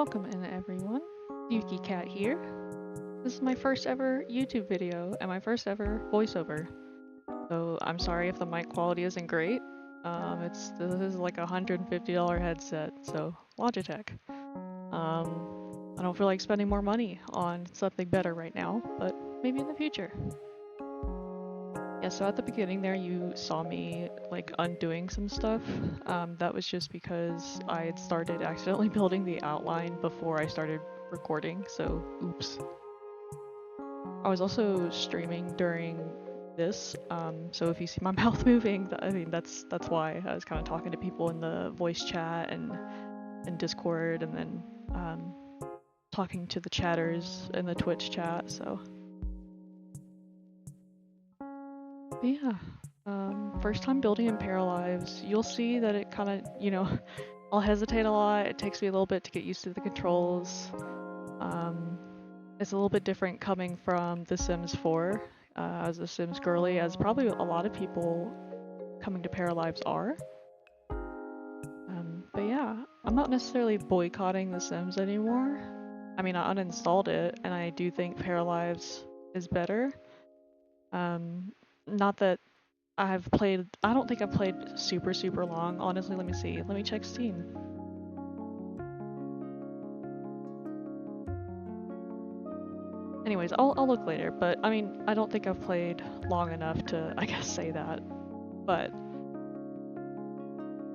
Welcome in everyone, Yuki Cat here. This is my first ever YouTube video and my first ever voiceover. So I'm sorry if the mic quality isn't great. This is like a $150 headset, so Logitech. I don't feel like spending more money on something better right now, but maybe in the future. Yeah, so at the beginning there you saw me like undoing some stuff. That was just because I had started accidentally building the outline before I started recording, so oops. I was also streaming during this, so if you see my mouth moving, I mean that's why. I was kind of talking to people in the voice chat and Discord, and then talking to the chatters in the Twitch chat, so. But yeah, first time building in Paralives, you'll see that it kind of, I'll hesitate a lot. It takes me a little bit to get used to the controls. It's a little bit different coming from The Sims 4 as a Sims girly, as probably a lot of people coming to Paralives are. But yeah, I'm not necessarily boycotting The Sims anymore. I mean, I uninstalled it, and I do think Paralives is better. Not that I don't think I've played super long. Honestly, let me see. Let me check Steam. Anyways, I'll look later, but I mean, I don't think I've played long enough to, I guess, say that. But,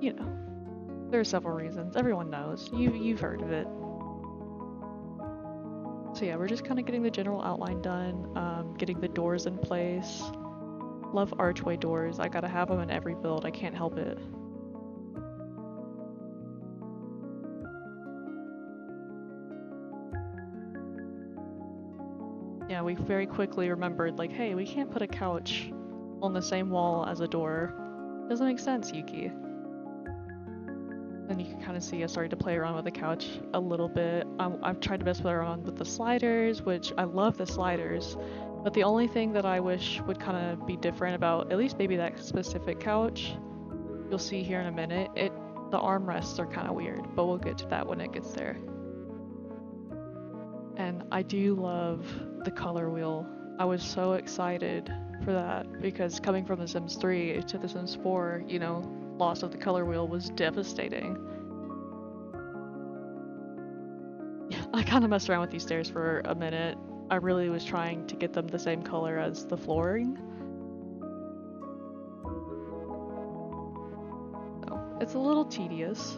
you know, there are several reasons. Everyone knows. You've heard of it. So yeah, we're just kind of getting the general outline done, getting the doors in place. Love archway doors. I gotta have them in every build. I can't help it. Yeah, we very quickly remembered, like, hey, we can't put a couch on the same wall as a door. Doesn't make sense, Yuki. And you can kind of see I started to play around with the couch a little bit. I've tried to mess around with the sliders, which I love the sliders, but the only thing that I wish would kind of be different about at least maybe that specific couch, you'll see here in a minute, the armrests are kind of weird, but we'll get to that when it gets there. And I do love the color wheel. I was so excited for that because coming from The Sims 3 to The Sims 4, loss of the color wheel was devastating. I kind of messed around with these stairs for a minute. I really was trying to get them the same color as the flooring. So it's a little tedious.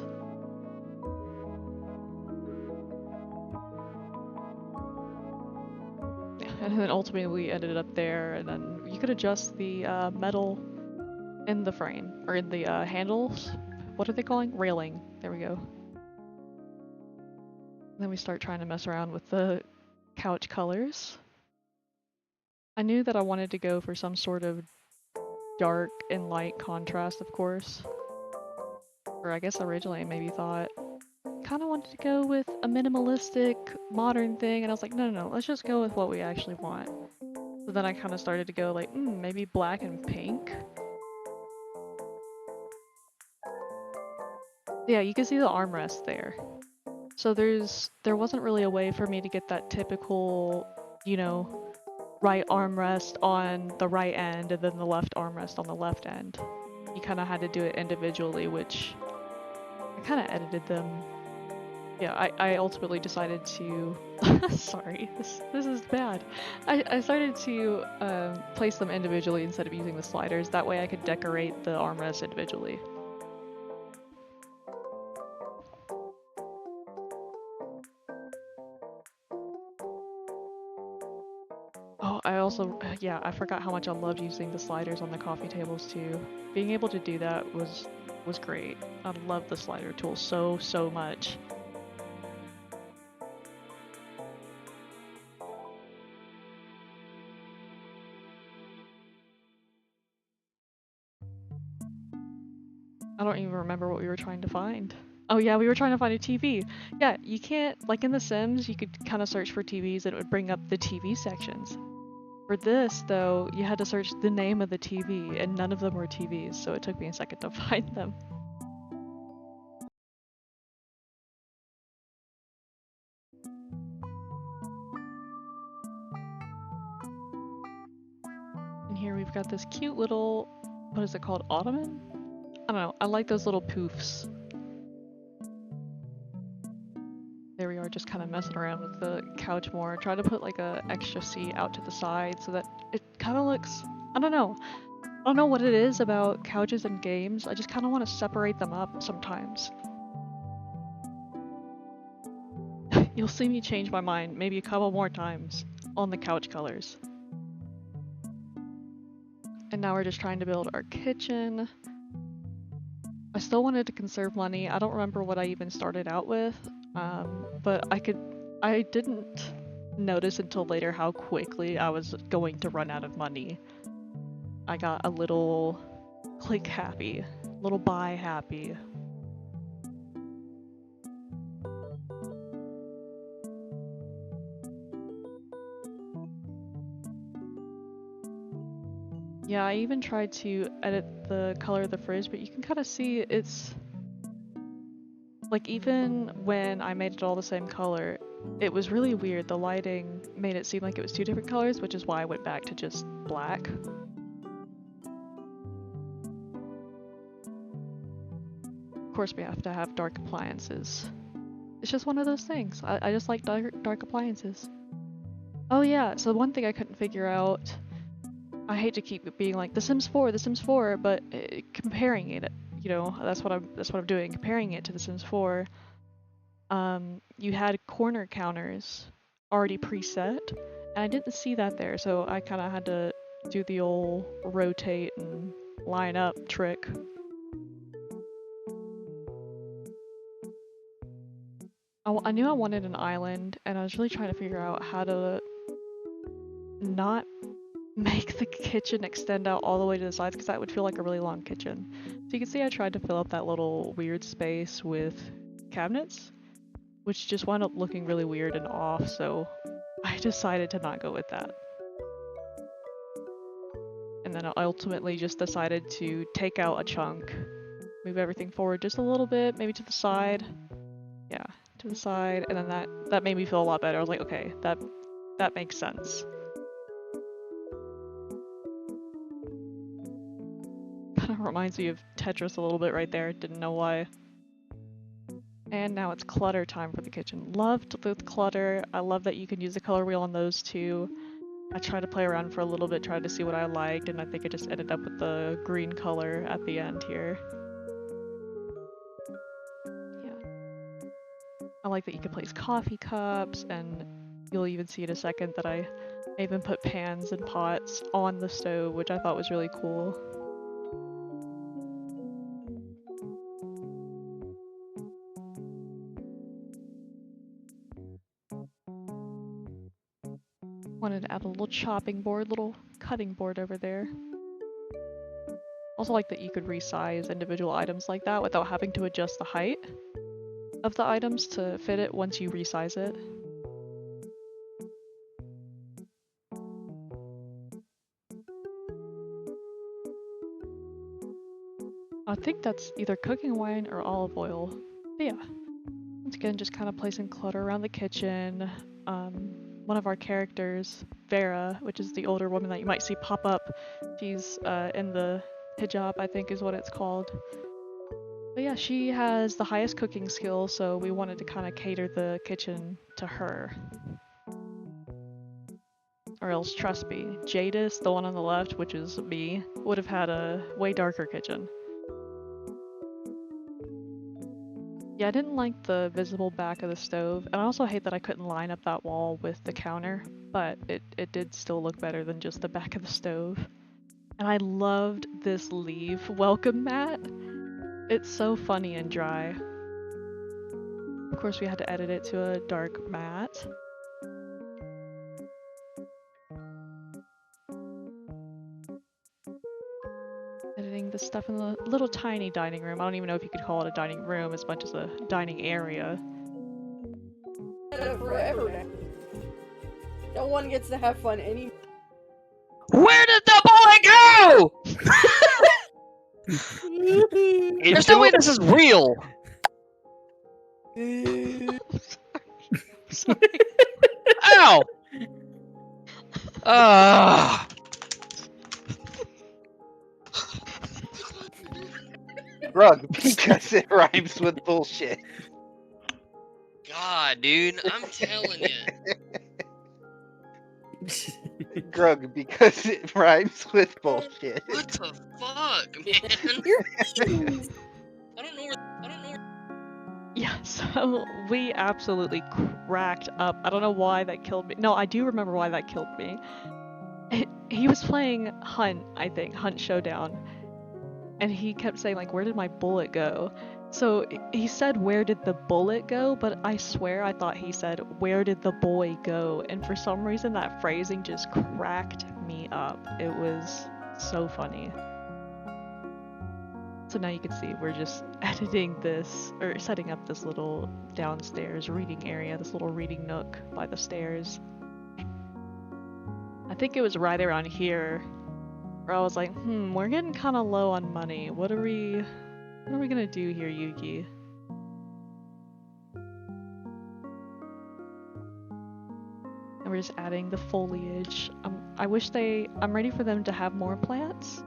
And then ultimately we ended up there, and then you could adjust the metal in the frame, or in the handles. What are they calling? Railing. There we go. And then we start trying to mess around with the couch colors. I knew that I wanted to go for some sort of dark and light contrast, of course. Or I guess originally I maybe thought, kind of wanted to go with a minimalistic, modern thing, and I was like, no, let's just go with what we actually want. So then I kind of started to go like, maybe black and pink. Yeah, you can see the armrest there. So there wasn't really a way for me to get that typical, right armrest on the right end and then the left armrest on the left end. You kind of had to do it individually, which I kind of edited them. Yeah, I ultimately decided to, sorry, this is bad. I started to place them individually instead of using the sliders. That way I could decorate the armrests individually. Oh, I also, yeah, I forgot how much I loved using the sliders on the coffee tables too. Being able to do that was great. I love the slider tool so much. I don't even remember what we were trying to find. Oh yeah, we were trying to find a TV. Yeah, you can't, like in The Sims, you could kind of search for TVs and it would bring up the TV sections. For this, though, you had to search the name of the TV, and none of them were TVs, so it took me a second to find them. we've got this cute little, what is it called, ottoman? I don't know, I like those little poofs. There we are, just kind of messing around with the couch more. Try to put like a extra seat out to the side so that it kind of looks, I don't know what it is about couches and games. I just kind of want to separate them up sometimes. You'll see me change my mind maybe a couple more times on the couch colors. And now we're just trying to build our kitchen. I still wanted to conserve money. I don't remember what I even started out with, but I didn't notice until later how quickly I was going to run out of money. I got a little click happy, a little buy happy. Yeah, I even tried to edit the color of the fridge, but you can kind of see it's like even when I made it all the same color, it was really weird. The lighting made it seem like it was two different colors, which is why I went back to just black. Of course, we have to have dark appliances. It's just one of those things. I just like dark appliances. Oh yeah, so one thing I couldn't figure out, I hate to keep being like The Sims 4, but comparing it, you know, that's what I'm doing, comparing it to The Sims 4. You had corner counters already preset, and I didn't see that there, so I kind of had to do the old rotate and line up trick. I knew I wanted an island, and I was really trying to figure out how to not make the kitchen extend out all the way to the sides, because that would feel like a really long kitchen. So you can see I tried to fill up that little weird space with cabinets, which just wound up looking really weird and off, so I decided to not go with that. And then I ultimately just decided to take out a chunk, move everything forward just a little bit, maybe to the side. Yeah, to the side, and then that made me feel a lot better. I was like, okay, that makes sense. Kind of reminds me of Tetris a little bit right there, didn't know why. And now it's clutter time for the kitchen. Loved the clutter. I love that you can use the color wheel on those too. I tried to play around for a little bit, tried to see what I liked, and I think I just ended up with the green color at the end here. Yeah. I like that you can place coffee cups, and you'll even see in a second that I even put pans and pots on the stove, which I thought was really cool. Wanted to add a little chopping board, little cutting board over there. Also like that you could resize individual items like that without having to adjust the height of the items to fit it once you resize it. I think that's either cooking wine or olive oil. But yeah, once again, just kind of placing clutter around the kitchen. One of our characters, Vera, which is the older woman that you might see pop up, she's in the hijab, I think is what it's called. But yeah, she has the highest cooking skill, so we wanted to kind of cater the kitchen to her. Or else, trust me, Jadis, the one on the left, which is me, would have had a way darker kitchen. Yeah, I didn't like the visible back of the stove, and I also hate that I couldn't line up that wall with the counter, but it did still look better than just the back of the stove. And I loved this leaf welcome mat. It's so funny and dry. Of course, we had to edit it to a dark matte. Editing the stuff in the little tiny dining room. I don't even know if you could call it a dining room as much as a dining area. Forever. No one gets to have fun any. Where did the boy go? There's no way this is real. Sorry. Ow! Rug, because it rhymes with bullshit. God, dude, I'm telling you. Grug, because it rhymes with bullshit. What the fuck, man? You're mean. I don't know where. Yeah, so we absolutely cracked up. I don't know why that killed me. No, I do remember why that killed me. He was playing Hunt, I think, Hunt Showdown. And he kept saying, like, where did my bullet go? So he said, where did the bullet go? But I swear I thought he said, where did the boy go? And for some reason that phrasing just cracked me up. It was so funny. So now you can see we're just editing this, or setting up this little downstairs reading area, this little reading nook by the stairs. I think it was right around here where I was like, we're getting kind of low on money. What are we gonna do here, Yuki? And we're just adding the foliage. I'm ready for them to have more plants.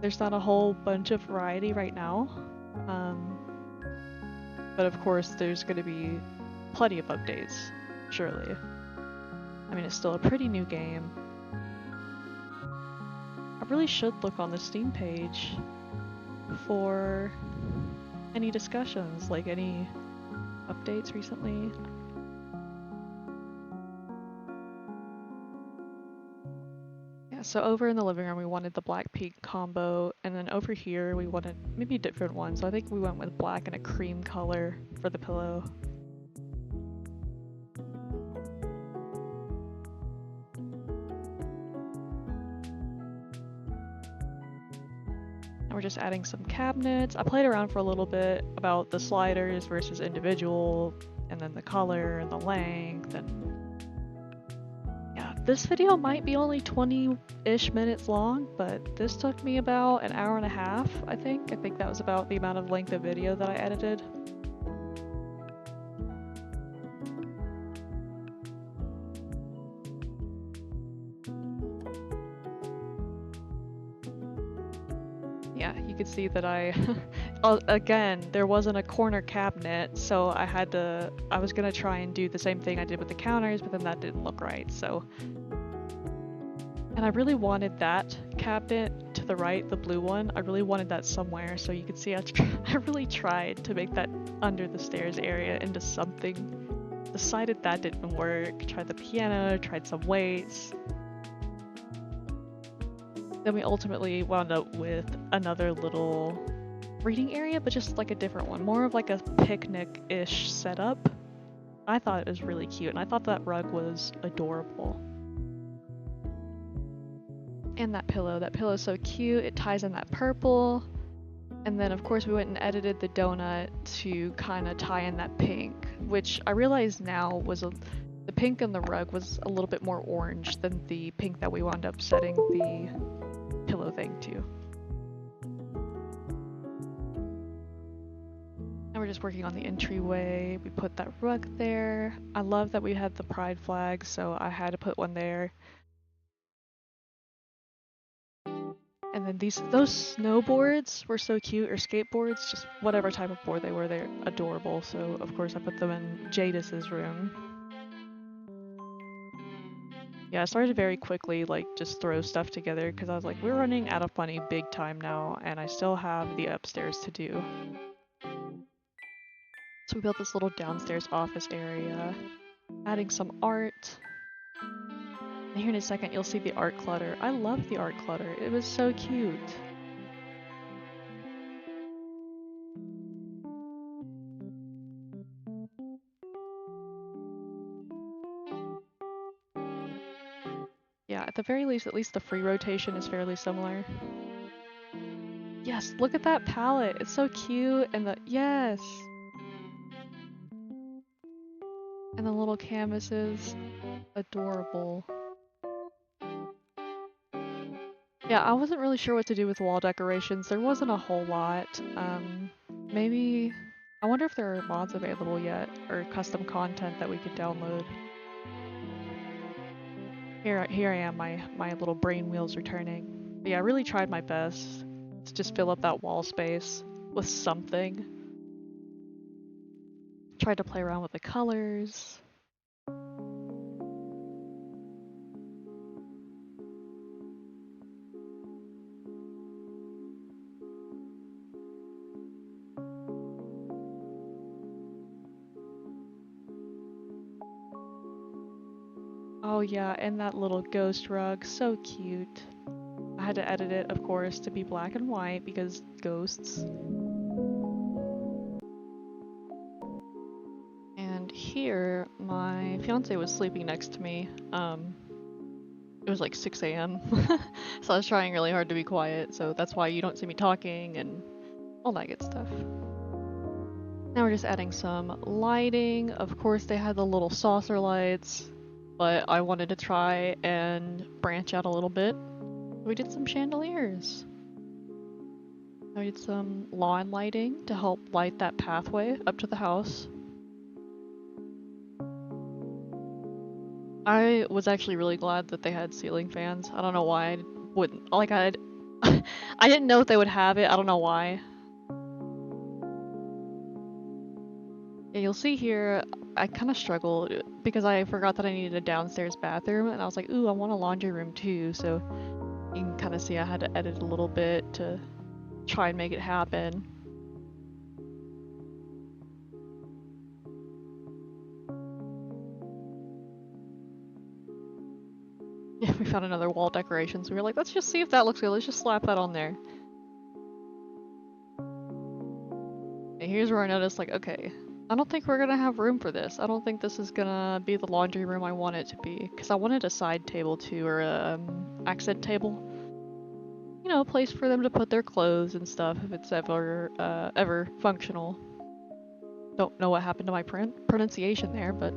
There's not a whole bunch of variety right now. But of course there's gonna be plenty of updates, surely. I mean, it's still a pretty new game. I really should look on the Steam page for any discussions, like any updates recently. Yeah, so over in the living room we wanted the black pink combo, and then over here we wanted maybe different ones. So I think we went with black and a cream color for the pillow. And we're just adding some cabinets. I played around for a little bit about the sliders versus individual, and then the color and the length, and yeah, this video might be only 20-ish minutes long, but this took me about an hour and a half, I think. I think that was about the amount of length of video that I edited. Yeah, you could see that I, again, there wasn't a corner cabinet, so I was gonna try and do the same thing I did with the counters, but then that didn't look right, so. And I really wanted that cabinet to the right, the blue one, I really wanted that somewhere, so you could see I really tried to make that under the stairs area into something. Decided that didn't work, tried the piano, tried some weights. Then we ultimately wound up with another little reading area, but just like a different one, more of like a picnic-ish setup. I thought it was really cute, and I thought that rug was adorable. And that pillow's so cute, it ties in that purple. And then of course we went and edited the donut to kind of tie in that pink, which I realize now was the pink in the rug was a little bit more orange than the pink that we wound up setting the pillow thing to. And we're just working on the entryway. We put that rug there. I love that we had the pride flag, so I had to put one there. And then those snowboards were so cute, or skateboards, just whatever type of board they were, they're adorable. So of course I put them in Jadis's room. Yeah, I started very quickly, like, just throw stuff together, because I was like, we're running out of money big time now, and I still have the upstairs to do. So we built this little downstairs office area, adding some art. And here in a second you'll see the art clutter. I love the art clutter, it was so cute. Yeah, at the very least, at least the free rotation is fairly similar. Yes, look at that palette. It's so cute, and yes! And the little canvases, adorable. Yeah, I wasn't really sure what to do with wall decorations. There wasn't a whole lot. Maybe, I wonder if there are mods available yet, or custom content that we could download. Here I am, my little brain wheels are turning. But yeah, I really tried my best to just fill up that wall space. with something. Tried to play around with the colors. Oh yeah, and that little ghost rug, so cute. I had to edit it, of course, to be black and white because ghosts. And here, my fiance was sleeping next to me. It was like 6 a.m. So I was trying really hard to be quiet, so that's why you don't see me talking and all that good stuff. Now we're just adding some lighting. Of course, they had the little saucer lights, but I wanted to try and branch out a little bit. We did some chandeliers. I did some lawn lighting to help light that pathway up to the house. I was actually really glad that they had ceiling fans. I don't know why I wouldn't. Like I didn't know if they would have it. I don't know why. Yeah, you'll see here, I kind of struggled because I forgot that I needed a downstairs bathroom, and I was like, ooh, I want a laundry room too. So you can kind of see I had to edit a little bit to try and make it happen. Yeah, we found another wall decoration, so we were like, let's just see if that looks good. Let's just slap that on there. And here's where I noticed, like, okay, I don't think we're gonna have room for this. I don't think this is gonna be the laundry room I want it to be. Because I wanted a side table too, or a accent table. You know, a place for them to put their clothes and stuff if it's ever functional. Don't know what happened to my pronunciation there, but...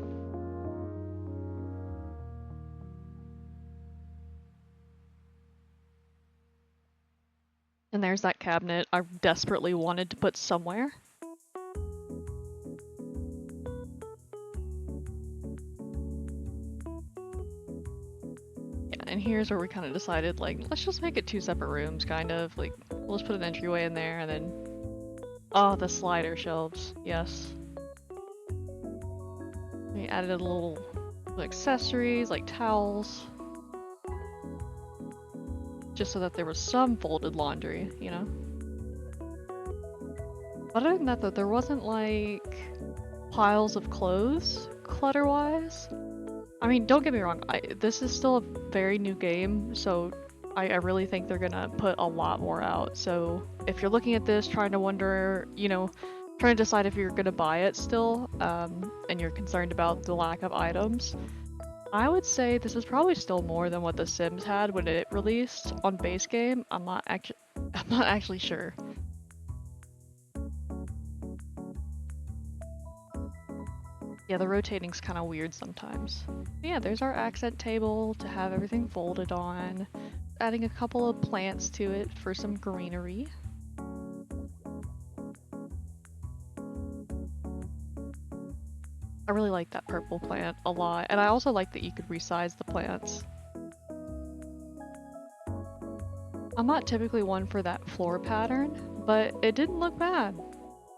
And there's that cabinet I desperately wanted to put somewhere. Yeah, and here's where we kind of decided, like, let's just make it 2 separate rooms, kind of. Like, we'll just put an entryway in there, and then... Oh, the slider shelves, yes. We added a little accessories, like towels. Just so that there was some folded laundry, you know? Other than that, though, there wasn't, like, piles of clothes, clutter-wise. I mean, don't get me wrong, this is still a very new game, so I really think they're gonna put a lot more out. So if you're looking at this, trying to wonder, you know, trying to decide if you're gonna buy it still, and you're concerned about the lack of items, I would say this is probably still more than what The Sims had when it released on base game. I'm not actually sure. Yeah, the rotating's kind of weird sometimes. But yeah, there's our accent table to have everything folded on. Adding a couple of plants to it for some greenery. I really like that purple plant a lot, and I also like that you could resize the plants. I'm not typically one for that floor pattern, but it didn't look bad.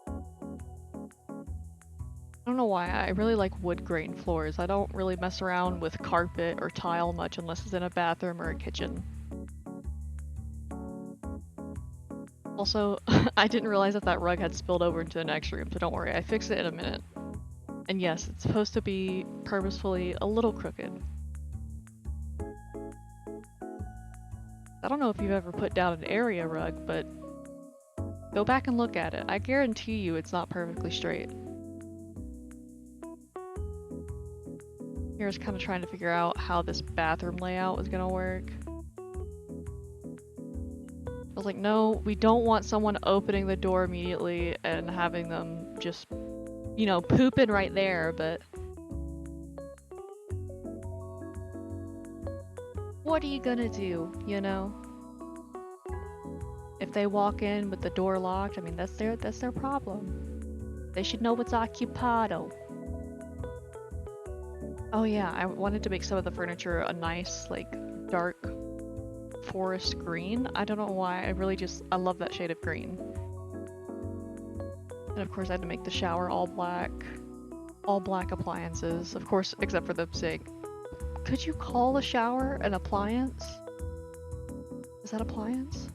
I don't know why, I really like wood grain floors. I don't really mess around with carpet or tile much unless it's in a bathroom or a kitchen. Also, I didn't realize that that rug had spilled over into the next room, so don't worry, I fixed it in a minute. And yes, it's supposed to be purposefully a little crooked. I don't know if you've ever put down an area rug, but go back and look at it. I guarantee you it's not perfectly straight. Here I was kind of trying to figure out how this bathroom layout was gonna work. I was like, no, we don't want someone opening the door immediately and having them just, you know, pooping right there, but... What are you gonna do, you know? If they walk in with the door locked, I mean, that's their problem. They should know it's occupado. Oh yeah, I wanted to make some of the furniture a nice, like, dark forest green. I don't know why, I love that shade of green. And of course I had to make the shower all black appliances, of course, except for the sink. Could you call a shower an appliance? Is that appliance?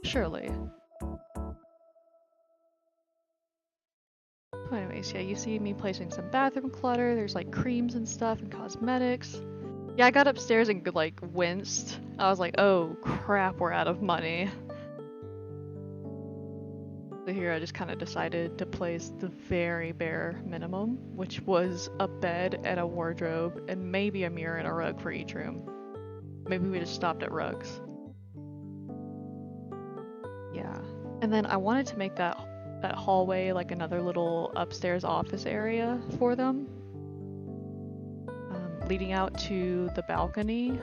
Surely. So anyways, yeah, you see me placing some bathroom clutter. There's like creams and stuff and cosmetics. Yeah, I got upstairs and like winced. I was like, oh crap, we're out of money. So here I just kind of decided to place the very bare minimum, which was a bed and a wardrobe and maybe a mirror and a rug for each room. Maybe we just stopped at rugs. Yeah. And then I wanted to make that hallway like another little upstairs office area for them. Leading out to the balcony.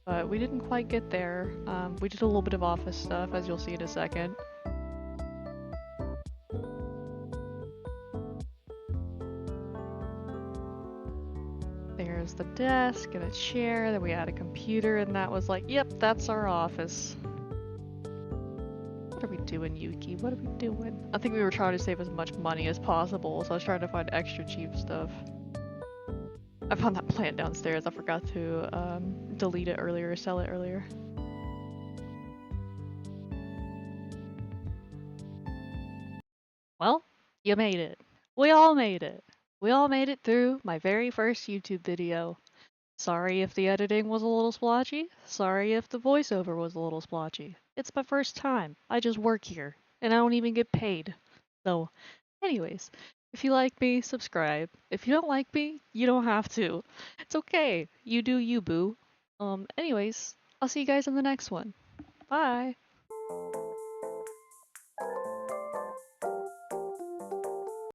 But we didn't quite get there. We did a little bit of office stuff, as you'll see in a second. There's the desk and a chair, then we had a computer, and that was like, yep, that's our office. What are we doing, Yuki? What are we doing? I think we were trying to save as much money as possible, so I was trying to find extra cheap stuff. I found that plant downstairs. I forgot to delete it earlier or sell it earlier. Well, you made it. We all made it. We all made it through my very first YouTube video. Sorry if the editing was a little splotchy. Sorry if the voiceover was a little splotchy. It's my first time. I just work here, and I don't even get paid. So, anyways, if you like me, subscribe. If you don't like me, you don't have to. It's okay. You do you, boo. Anyways, I'll see you guys in the next one. Bye.